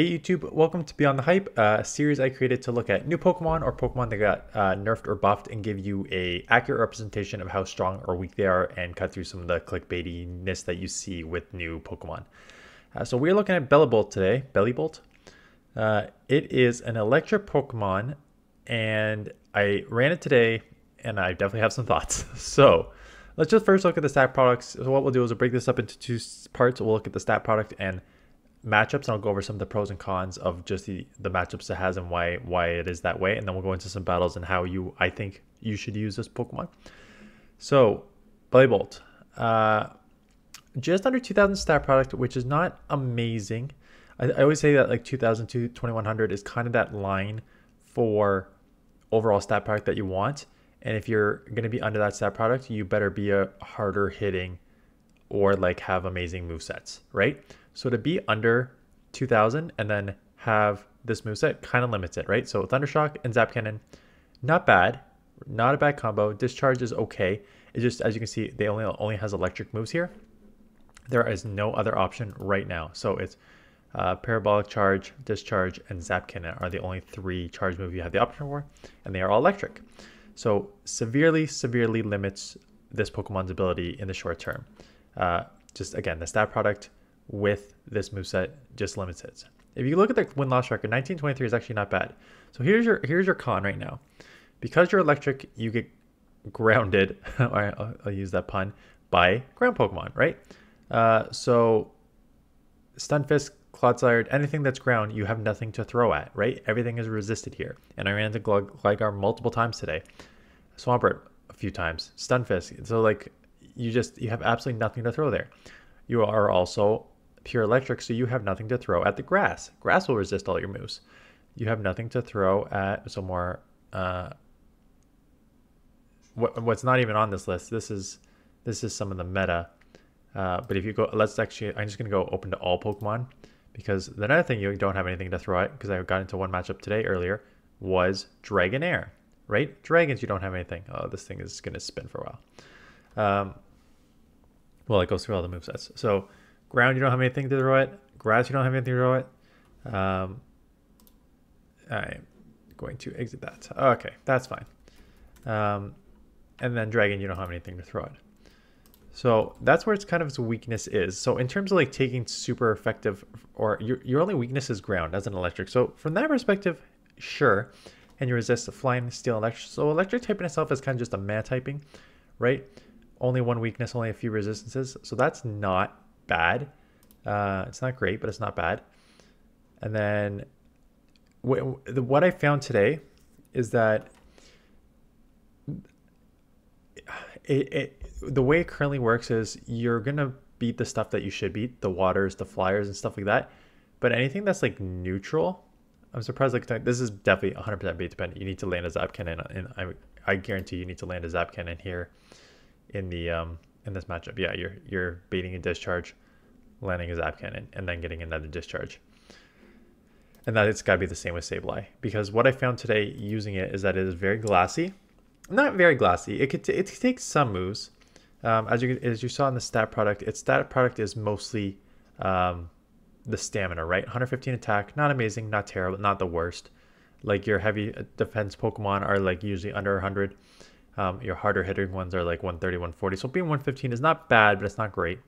Hey YouTube, welcome to Beyond the Hype, a series I created to look at new Pokemon or Pokemon that got nerfed or buffed and give you a accurate representation of how strong or weak they are and cut through some of the clickbaitiness that you see with new Pokemon. So we're looking at Bellibolt today, Bellibolt. It is an electric Pokemon and I ran it today and I definitely have some thoughts. So let's just first look at the stat products. So what we'll do is we'll break this up into two parts. We'll look at the stat product and matchups, and I'll go over some of the pros and cons of just the matchups it has and why it is that way, and then we'll go into some battles and how I think you should use this Pokemon. So Bellibolt, just under 2000 stat product, which is not amazing. I always say that like 2000 to 2100 is kind of that line for overall stat product that you want, and if you're going to be under that stat product, you better be a harder hitting or like have amazing movesets, right? So to be under 2000 and then have this moveset kind of limits it, right? So Thundershock and Zap Cannon, not bad, not a bad combo. Discharge is okay. It's just, as you can see, they only has electric moves here. There is no other option right now. So it's Parabolic Charge, Discharge, and Zap Cannon are the only three charge moves you have the option for, and they are all electric. So severely limits this Pokemon's ability in the short term. Just again, the stat product with this moveset just limits it. If you look at the win-loss record, 1923 is actually not bad. So here's your con right now. Because you're electric, you get grounded, I'll use that pun, by ground Pokemon, right? So Stunfisk, Clodsire, anything that's ground, you have nothing to throw at, right? Everything is resisted here. And I ran into Gligar multiple times today. Swampert a few times. Stunfisk. So like you have absolutely nothing to throw there. You are also pure electric, so you have nothing to throw at the grass. Grass will resist all your moves. You have nothing to throw at some more what's not even on this list. This is some of the meta. But if you go, I'm just gonna go open to all Pokemon, because the other thing you don't have anything to throw at, because I got into one matchup today earlier, was Dragonair, right? Dragons, you don't have anything. Oh, this thing is gonna spin for a while. Well, it goes through all the movesets. So ground, you don't have anything to throw at. Grass, you don't have anything to throw at. I'm going to exit that. Okay, that's fine. And then dragon, you don't have anything to throw at. So that's where it's kind of its weakness is. So in terms of like taking super effective, or your only weakness is ground as an electric. So from that perspective, sure. And you resist the flying, steel, electric. So electric typing itself is kind of just a mana typing, right? Only one weakness, only a few resistances. So that's not bad. It's not great, but it's not bad. And then what I found today is that the way it currently works is you're going to beat the stuff that you should beat, the waters, the flyers, and stuff like that. But anything that's like neutral, I'm surprised. Like this is definitely 100% beat dependent. You need to land a Zap Cannon, and I guarantee you need to land a Zap Cannon here in the in this matchup. Yeah, you're baiting a Discharge, landing a Zap Cannon, and then getting another Discharge. And that it's got to be the same with Sableye, because what I found today using it is that it is very glassy. Not very glassy. It could take some moves. As you saw in the stat product, its stat product is mostly the stamina, right? 115 attack, not amazing, not terrible, not the worst. Like your heavy defense Pokemon are like usually under 100. Your harder hitting ones are like 130, 140. So being 115 is not bad, but it's not great.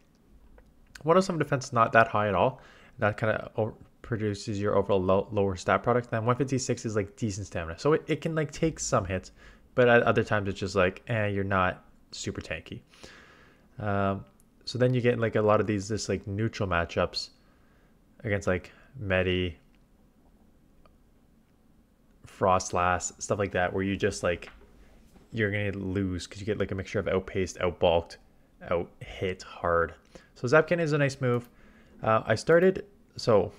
107 defense is not that high at all. That kind of produces your overall lower stat product. Then 156 is like decent stamina. So it can like take some hits, but at other times it's just like, you're not super tanky. So then you get like a lot of this like neutral matchups against like Medi, Frostlass, stuff like that, where you just like, you're going to lose because you get like a mixture of outpaced, outbulked, out hit hard. So Zap Cannon is a nice move. So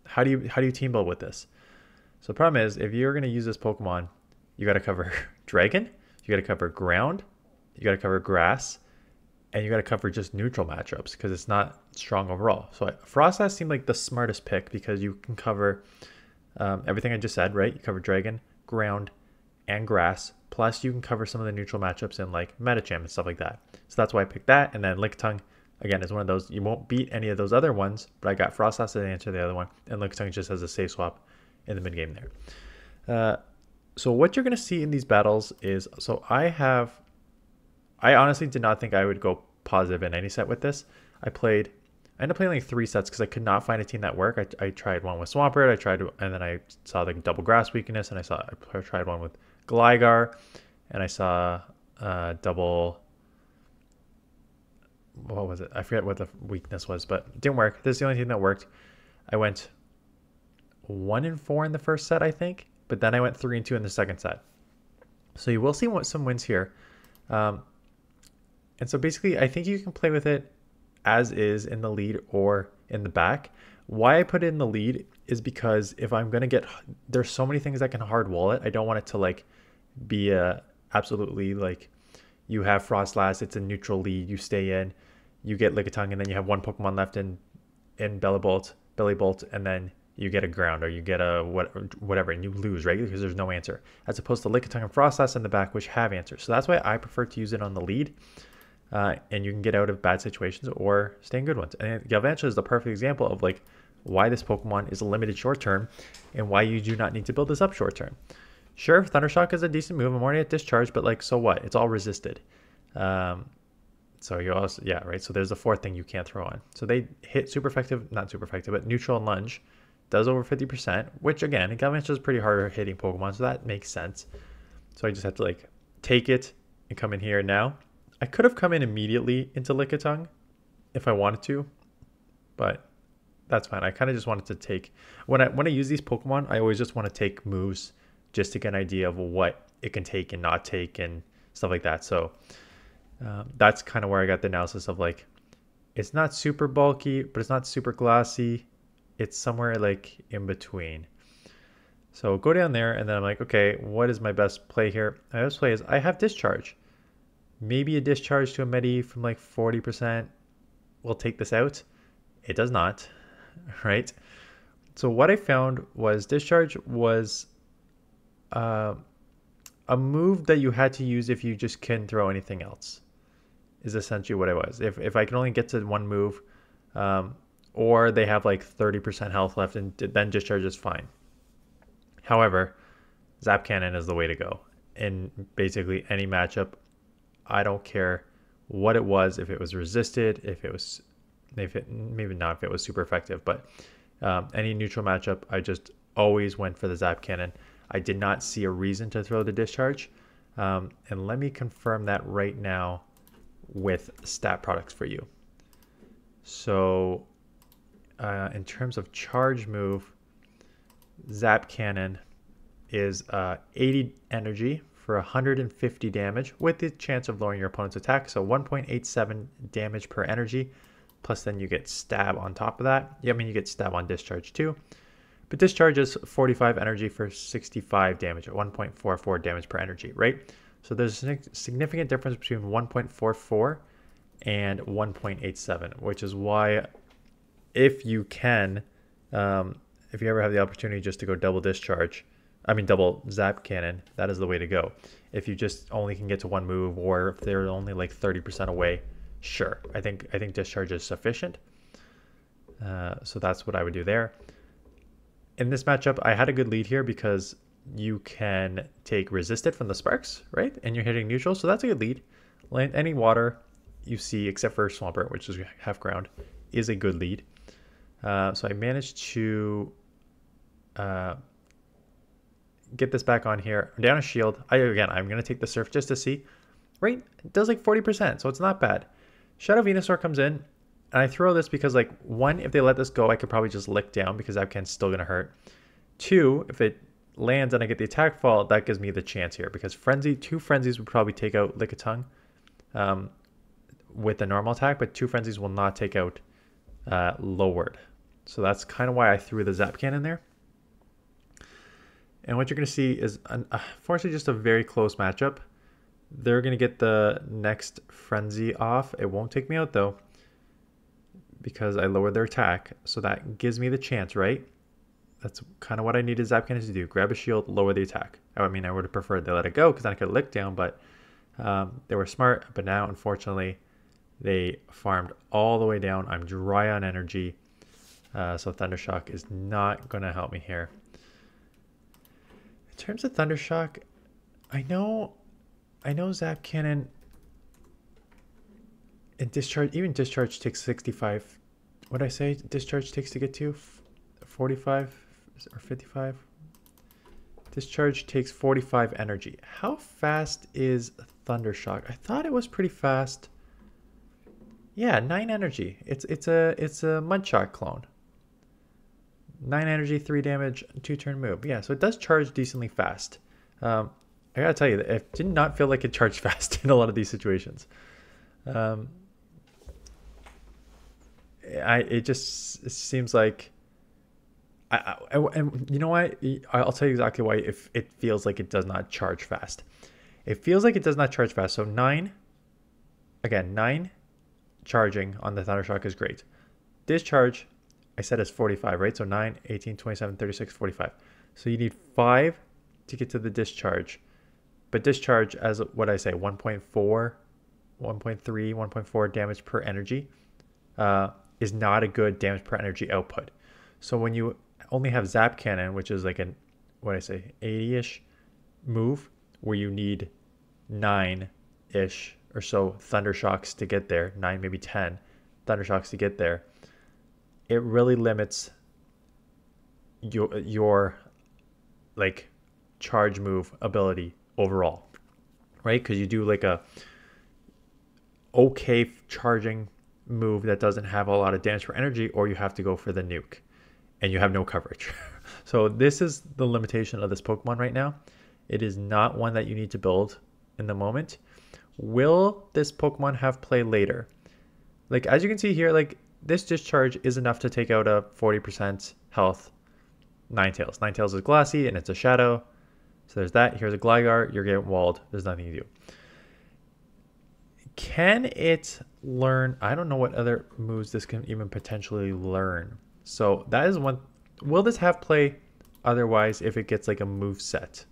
how do you team build with this? So the problem is, if you're going to use this Pokemon, you got to cover Dragon, you got to cover Ground, you got to cover Grass, and you got to cover just neutral matchups because it's not strong overall. So Frostlass seemed like the smartest pick because you can cover everything I just said, right? You cover Dragon, Ground, and Grass. Plus, you can cover some of the neutral matchups in like Medicham and stuff like that. So that's why I picked that. And then Lickitung, Again, it's one of those, you won't beat any of those other ones, but I got Frost Last to answer the other one, and Lickitung just has a safe swap in the mid game there. So what you're going to see in these battles is, so I honestly did not think I would go positive in any set with this. I ended up playing like 3 sets because I could not find a team that worked. I tried one with Swampert, and then I saw the double grass weakness, and I tried one with Gligar, and I saw double, what was it? I forget what the weakness was, but it didn't work. This is the only team that worked. I went 1-4 in the first set, I think, but then I went 3-2 in the second set. So you will see some wins here. And so basically, I think you can play with it as is in the lead or in the back. Why I put it in the lead is because if I'm going to there's so many things that can hard wall it. I don't want it to like be absolutely like, you have Frost Last, it's a neutral lead, you stay in, you get Lickitung, and then you have one Pokemon left in Bellibolt, and then you get a ground or you get a whatever, and you lose, right? Because there's no answer. As opposed to Lickitung and Frost Last in the back, which have answers. So that's why I prefer to use it on the lead. And you can get out of bad situations or stay in good ones. And Galvantula is the perfect example of like why this Pokemon is a limited short term and why you do not need to build this up short term. Sure, Thundershock is a decent move. I'm already at discharge, but like, so what? It's all resisted. So you also, yeah, right. So there's the fourth thing you can't throw on. So they hit super effective, not super effective, but neutral and lunge does over 50%, which again, Galvantula is pretty hard hitting Pokemon, so that makes sense. So I just have to like take it and come in here now. I could have come in immediately into Lickitung if I wanted to, but that's fine. I kind of just wanted to take, when I use these Pokemon, I always just want to take moves just to get an idea of what it can take and not take and stuff like that. So that's kind of where I got the analysis of like, it's not super bulky, but it's not super glossy. It's somewhere like in between. So go down there and then I'm like, okay, what is my best play here? My best play is I have discharge. Maybe a discharge to a Medi from like 40% will take this out. It does not, right? So what I found was discharge was a move that you had to use if you just couldn't throw anything else, is essentially what it was. If I can only get to one move, or they have like 30% health left, and then discharge is fine. However, Zap Cannon is the way to go in basically any matchup. I don't care what it was, if it was resisted, maybe not if it was super effective, but any neutral matchup, I just always went for the Zap Cannon. I did not see a reason to throw the discharge. And let me confirm that right now with stat products for you. So in terms of charge move, Zap Cannon is 80 energy for 150 damage with the chance of lowering your opponent's attack. So 1.87 damage per energy. Plus then you get stab on top of that. Yeah, I mean, you get stab on discharge too. But discharge is 45 energy for 65 damage at 1.44 damage per energy, right? So there's a significant difference between 1.44 and 1.87, which is why if you can, if you ever have the opportunity just to go double Zap Cannon, that is the way to go. If you just only can get to one move, or if they're only like 30% away, sure. I think discharge is sufficient. So that's what I would do there. In this matchup, I had a good lead here because you can take resisted from the sparks, right? And you're hitting neutral, so that's a good lead. Any water you see, except for Swampert, which is half ground, is a good lead. So I managed to get this back on here. I'm down a shield. I'm going to take the surf just to see. Right? It does like 40%, so it's not bad. Shadow Venusaur comes in. And I throw this because, like, one, if they let this go, I could probably just lick down because that can's still going to hurt. Two, if it lands and I get the attack fall, that gives me the chance here because two Frenzies would probably take out Lickitung with a normal attack, but two Frenzies will not take out lowered. So that's kind of why I threw the Zap Cannon there. And what you're going to see is, unfortunately, just a very close matchup. They're going to get the next Frenzy off. It won't take me out, though, because I lowered their attack. So that gives me the chance, right? That's kind of what I needed Zap Cannon to do. Grab a shield, lower the attack. I mean, I would have preferred they let it go because then I could lick down, but they were smart. But now, unfortunately, They farmed all the way down. I'm dry on energy. So Thundershock is not going to help me here. In terms of Thundershock, I know Zap Cannon and Discharge, even Discharge takes 65. What did I say Discharge takes to get to? 45 or 55? Discharge takes 45 energy. How fast is Thundershock? I thought it was pretty fast. Yeah, 9 energy. It's a Mudshot clone. 9 energy, 3 damage, 2-turn move. Yeah, so it does charge decently fast. I gotta tell you, it did not feel like it charged fast in a lot of these situations. It just seems like, and you know what? I'll tell you exactly why. If it feels like it does not charge fast, it feels like it does not charge fast. So 9 charging on the Thundershock is great. Discharge, I said is 45, right? So 9, 18, 27, 36, 45. So you need 5 to get to the discharge. But discharge, as what I say, 1.4, 1.3, 1.4 damage per energy is not a good damage per energy output. So when you only have Zap Cannon, which is like an, what I say, 80-ish move, where you need 9-ish or so Thundershocks to get there, 9, maybe 10 Thundershocks to get there, it really limits your like charge move ability overall, right? Because you do like a okay charging move that doesn't have a lot of damage for energy, or you have to go for the nuke and you have no coverage. So this is the limitation of this Pokemon right now. It is not one that you need to build in the moment. Will this Pokemon have play later? Like, as you can see here, like this discharge is enough to take out a 40% health Ninetales. Ninetales is glassy and it's a shadow. So there's that. Here's a Gligar. You're getting walled. There's nothing to do. Can it learn? I don't know what other moves this can even potentially learn. So that is one. Will this have play otherwise if it gets like a move set?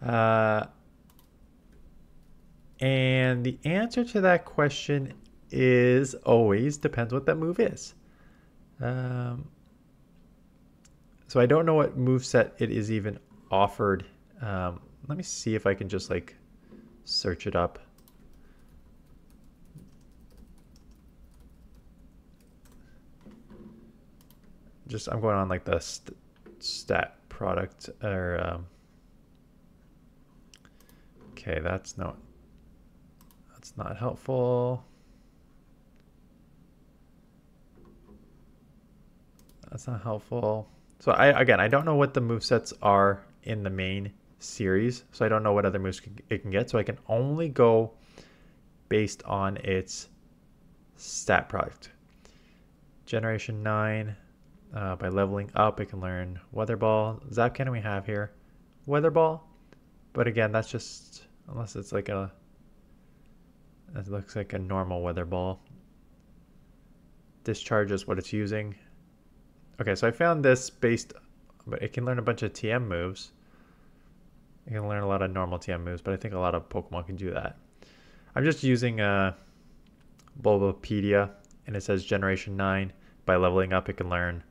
And the answer to that question is always depends what that move is. So I don't know what move set it is even offered. Let me see if I can just like search it up. Just I'm going on like the stat product or okay, that's not helpful. That's not helpful. So I don't know what the movesets are in the main series, so I don't know what other moves it can get. So I can only go based on its stat product. Generation 9, by leveling up, it can learn Weather Ball. Zap Cannon we have here, Weather Ball, but again, that's just unless it's like a. It looks like a normal Weather Ball. Discharge is what it's using. Okay, so I found this based, but it can learn a bunch of TM moves. It can learn a lot of normal TM moves, but I think a lot of Pokemon can do that. I'm just using Bulbapedia, and it says Generation 9. By leveling up, it can learn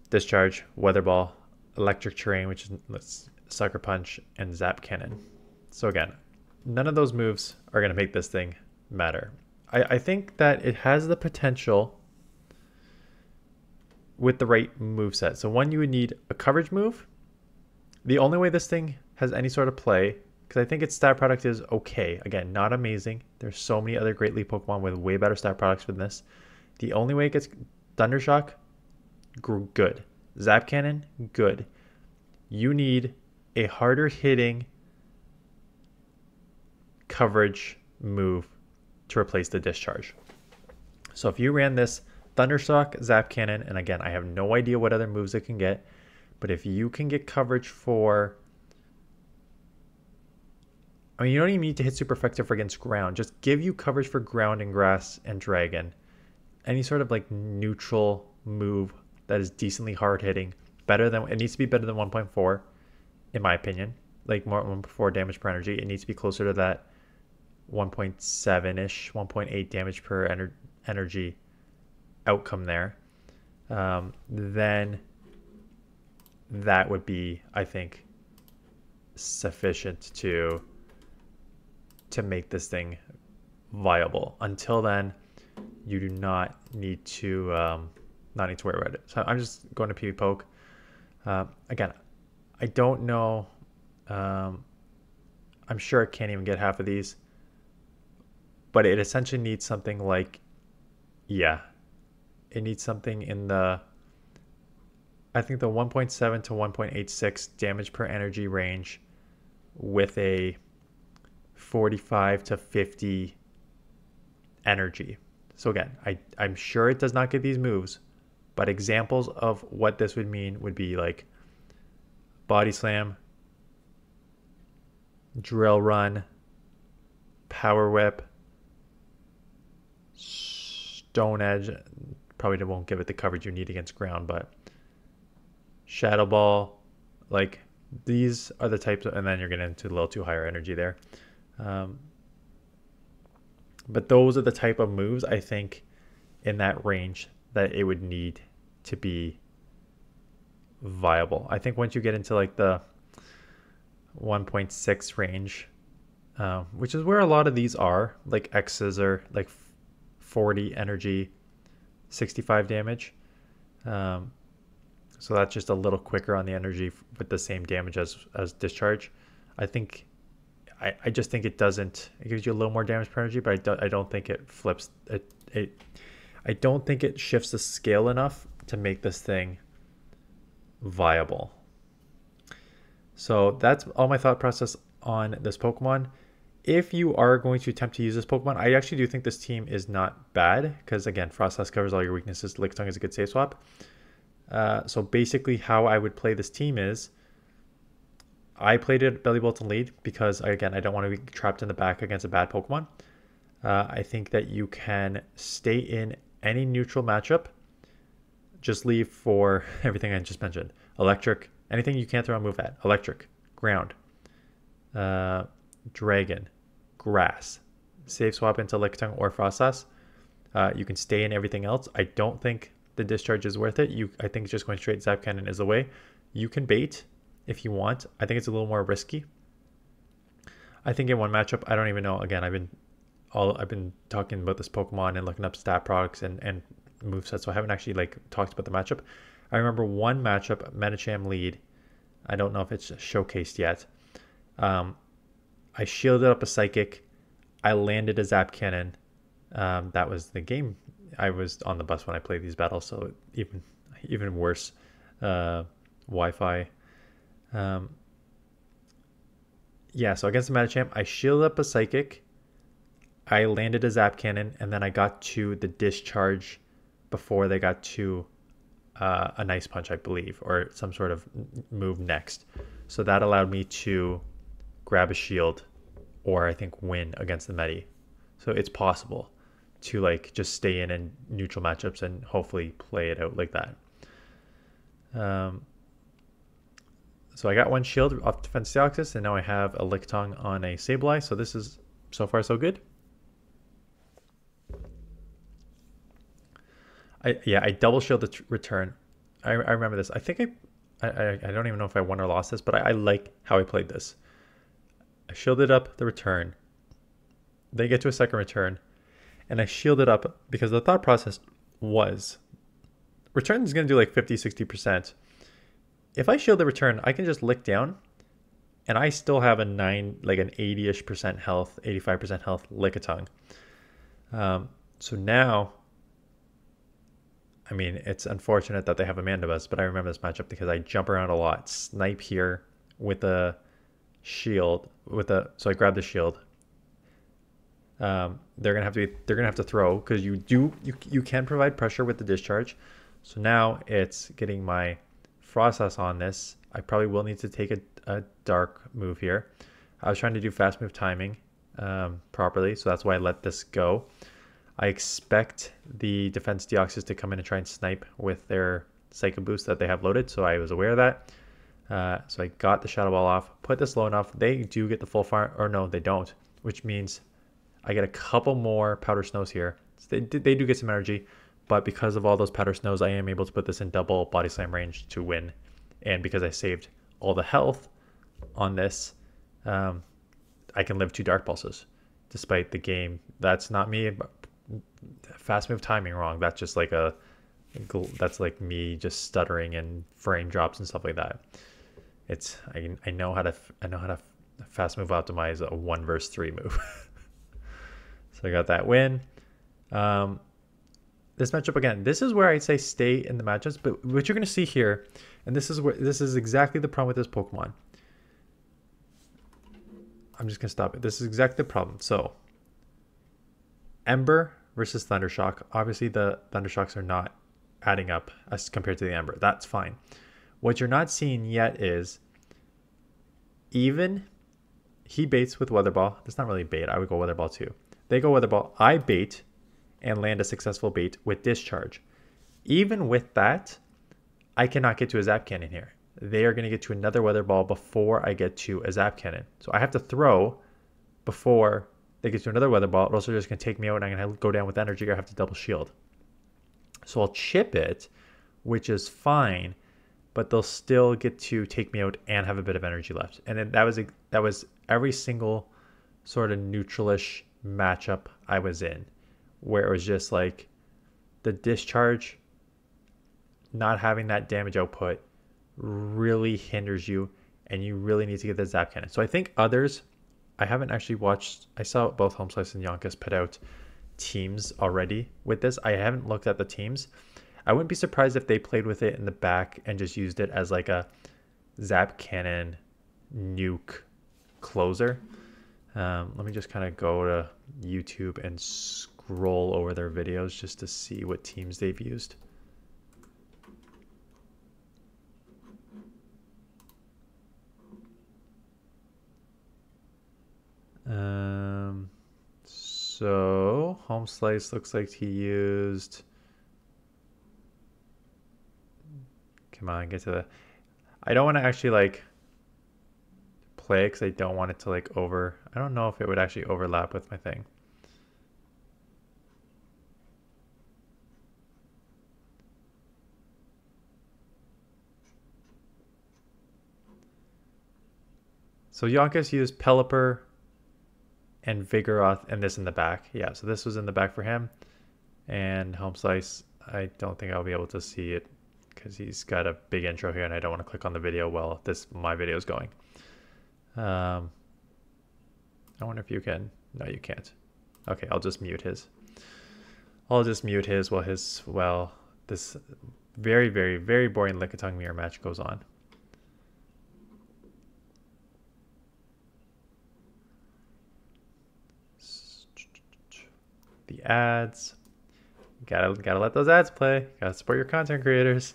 Discharge, Weather Ball, Electric Terrain, which is Sucker Punch, and Zap Cannon. So again, none of those moves are going to make this thing matter. I think that it has the potential with the right move set. So one, you would need a coverage move. The only way this thing has any sort of play, because I think its stat product is okay. Again, not amazing. There's so many other Great League Pokemon with way better stat products than this. The only way it gets Thundershock, good. Zap Cannon, good. You need a harder hitting coverage move to replace the discharge. So if you ran this Thundershock, Zap Cannon, and again, I have no idea what other moves it can get, but if you can get coverage for, I mean, you don't even need to hit super effective against ground. Just give you coverage for ground and grass and dragon. Any sort of like neutral move that is decently hard hitting. Better than, it needs to be better than 1.4, in my opinion. Like more 1.4 damage per energy. It needs to be closer to that 1.7-ish, 1.8 damage per energy outcome there, then that would be, I think, sufficient to make this thing viable. Until then, you do not need to worry about it. So I'm just going to PV Poke. Again, I don't know. I'm sure it can't even get half of these, but it essentially needs something like, yeah, it needs something in the, I think the 1.7 to 1.86 damage per energy range with a 45 to 50 energy. So again, I'm sure it does not get these moves, but examples of what this would mean would be like Body Slam, Drill Run, Power Whip, Stone Edge. Probably won't give it the coverage you need against ground, but Shadow Ball. Like, these are the types of, and then you're getting into a little too higher energy there. But those are the type of moves, I think, in that range that it would need to be viable. I think once you get into like the 1.6 range, which is where a lot of these are, like X's are like 40 energy, 65 damage. So that's just a little quicker on the energy with the same damage as Discharge. I just think it doesn't, it gives you a little more damage per energy, but I don't think it flips it. I don't think it shifts the scale enough to make this thing viable. So that's all my thought process on this Pokemon. If you are going to attempt to use this Pokemon, I actually do think this team is not bad, because again, Frost Dust covers all your weaknesses. Lickitung is a good save swap. So basically how I would play this team is, I played it Bellibolt and Lead because, again, I don't want to be trapped in the back against a bad Pokemon. I think that you can stay in any neutral matchup. Just leave for everything I just mentioned. Electric, anything you can't throw a move at. Electric, Ground, Dragon, Grass. Save swap into Lickitung or Frost Dust. You can stay in everything else. I don't think the Discharge is worth it. I think just going straight Zap Cannon is the way. You can bait if you want. I think it's a little more risky. I think in one matchup, I don't even know. Again, I've been talking about this Pokemon and looking up stat products and movesets, so I haven't actually like talked about the matchup. I remember one matchup, Medicham Lead. I don't know if it's showcased yet. I shielded up a Psychic. I landed a Zap Cannon. That was the game. I was on the bus when I played these battles, so even worse Wi-Fi. Yeah, so against the Medicham, I shielded up a Psychic. I landed a Zap Cannon, and then I got to the Discharge before they got to a Nice Punch, I believe, or some sort of move next. So that allowed me to grab a shield, or I think win against the Medi. So it's possible to like just stay in neutral matchups and hopefully play it out like that. So I got one shield off Defense Deoxys, and now I have a Lickitung on a Sableye. So this is so far so good. I double shield the return. I remember this. I think I don't even know if I won or lost this, but I like how I played this. I shielded up the return. They get to a second return, and I shielded up because the thought process was return is going to do like 50-60%. If I shield the return, I can just lick down, and I still have an 80-ish% health, 85% health Lickitung. So now, I mean, it's unfortunate that they have a Mandibuzz, but I remember this matchup because I jump around a lot. Snipe here with a shield, so I grab the shield. They're gonna have to throw because you can provide pressure with the Discharge. So now it's getting my Frost Dust on this. I probably will need to take a dark move here. I was trying to do fast move timing properly, so that's why I let this go. I expect the Defense Deoxys to come in and try and snipe with their Psycho Boost that they have loaded, so I was aware of that. So I got the Shadow Ball off, put this low enough. They do get the full fire, or no, they don't, which means I get a couple more Powder Snows here. So they do get some energy, but because of all those Powder Snows, I am able to put this in double Body Slam range to win. And because I saved all the health on this, I can live 2 Dark Pulses. Despite the game, that's not me. Fast move timing wrong. That's just like that's like me just stuttering and frame drops and stuff like that. I know how to fast move optimize a 1 versus 3 move. So I got that win. This matchup again, this is where I'd say stay in the matchups, but what you're going to see here, and this is exactly the problem with this Pokemon. I'm just going to stop it. This is exactly the problem. So Ember versus Thundershock. Obviously the Thundershocks are not adding up as compared to the Ember. That's fine. What you're not seeing yet is even he baits with Weather Ball. That's not really bait. I would go Weather Ball too. They go Weather Ball. I bait and land a successful bait with Discharge. Even with that, I cannot get to a Zap Cannon here. They are going to get to another Weather Ball before I get to a Zap Cannon. So I have to throw before they get to another Weather Ball. It also just going to take me out and I'm going to go down with energy or I have to double shield. So I'll chip it, which is fine, but they'll still get to take me out and have a bit of energy left. And then that was every single sort of neutralish matchup I was in, where it was just like the Discharge not having that damage output really hinders you, and you really need to get the Zap Cannon. So I think others, I haven't actually watched, I saw both Home Slice and Yonkers put out teams already with this. I haven't looked at the teams. I wouldn't be surprised if they played with it in the back and just used it as like a Zap Cannon nuke closer. Let me just kind of go to YouTube and scroll over their videos just to see what teams they've used. So Home Slice looks like he used, come on, get to the, I don't want to actually like play because I don't want it to like I don't know if it would actually overlap with my thing. So Yonkers used Pelipper and Vigoroth and this in the back. Yeah, so this was in the back for him. And Home Slice, I don't think I'll be able to see it because he's got a big intro here and I don't want to click on the video while my video is going. I wonder if you can. No, you can't. Okay, I'll just mute his. While this very, very, very boring Lickitung mirror match goes on. The ads, gotta let those ads play. Gotta support your content creators.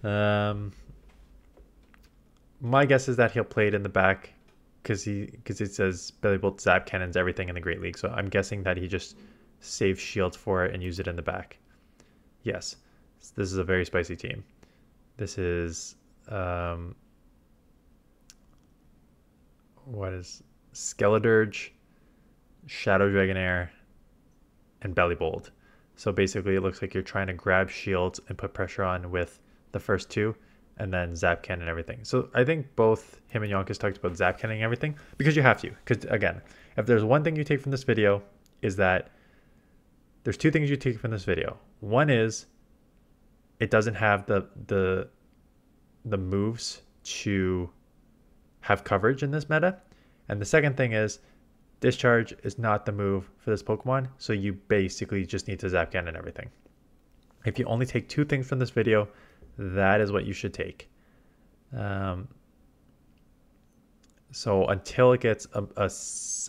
My guess is that he'll play it in the back because it says Bellibolt, Zap Cannons, everything in the Great League. So I'm guessing that he just saved shields for it and used it in the back. Yes, this is a very spicy team. This is what is Skeledirge, Shadow Dragonair, and Bellibolt. So basically it looks like you're trying to grab shields and put pressure on with the first two and then Zap Cannon and everything. So I think both him and Yonkers talked about Zap Cannoning everything because you have to. Because again, if there's one thing you take from this video is that there's two things you take from this video. One is it doesn't have the moves to have coverage in this meta. And the second thing is Discharge is not the move for this Pokemon, so you basically just need to Zap Cannon everything. If you only take two things from this video, that is what you should take. So until it gets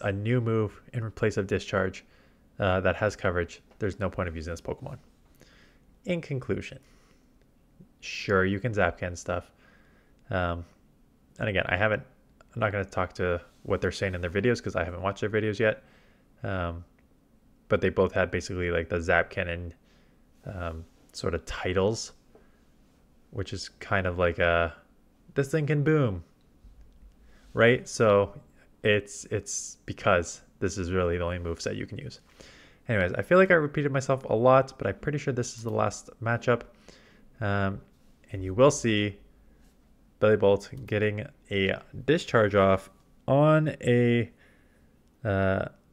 a new move in place of Discharge that has coverage, there's no point of using this Pokemon. In conclusion, sure, you can Zap Cannon stuff. And again, I'm not going to talk to what they're saying in their videos because I haven't watched their videos yet. But they both had basically like the Zap Cannon sort of titles, which is kind of like this thing can boom, right? So it's because this is really the only moveset you can use. Anyways, I feel like I repeated myself a lot, but I'm pretty sure this is the last matchup. And you will see Bellibolt getting a discharge off on a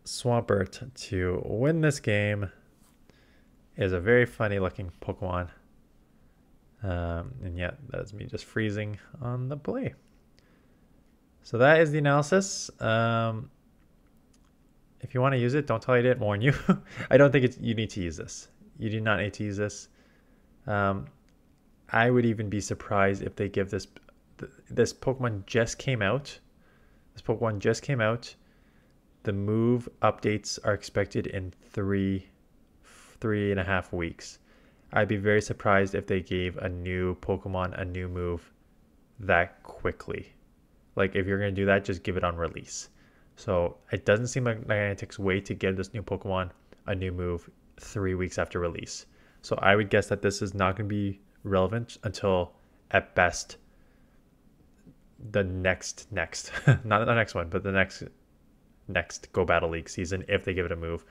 Swampert to win this game. Is a very funny looking Pokemon. And yeah, that's me just freezing on the play. So that is the analysis. If you want to use it, don't tell I didn't warn you. I don't think you need to use this. You do not need to use this. I would even be surprised if they give this Pokemon just came out. This Pokemon just came out. The move updates are expected in 3.5 weeks. I'd be very surprised if they gave a new Pokemon a new move that quickly. Like, if you're going to do that, just give it on release. So it doesn't seem like Niantic's way to give this new Pokemon a new move 3 weeks after release. So I would guess that this is not going to be relevant until, at best, the next not the next one, but the next Go Battle League season, if they give it a move.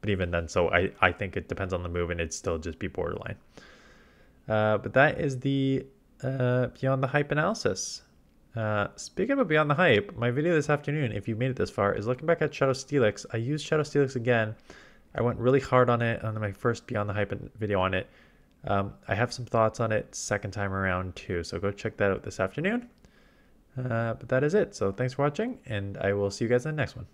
But even then, so I think it depends on the move, and it'd still just be borderline. But that is the Beyond the Hype analysis. Speaking of Beyond the Hype, my video this afternoon, if you made it this far, is looking back at Shadow Steelix. I used Shadow Steelix again. I went really hard on it on my first Beyond the Hype video on it. I have some thoughts on it second time around too, so go check that out this afternoon. But that is it. So thanks for watching, and I will see you guys in the next one.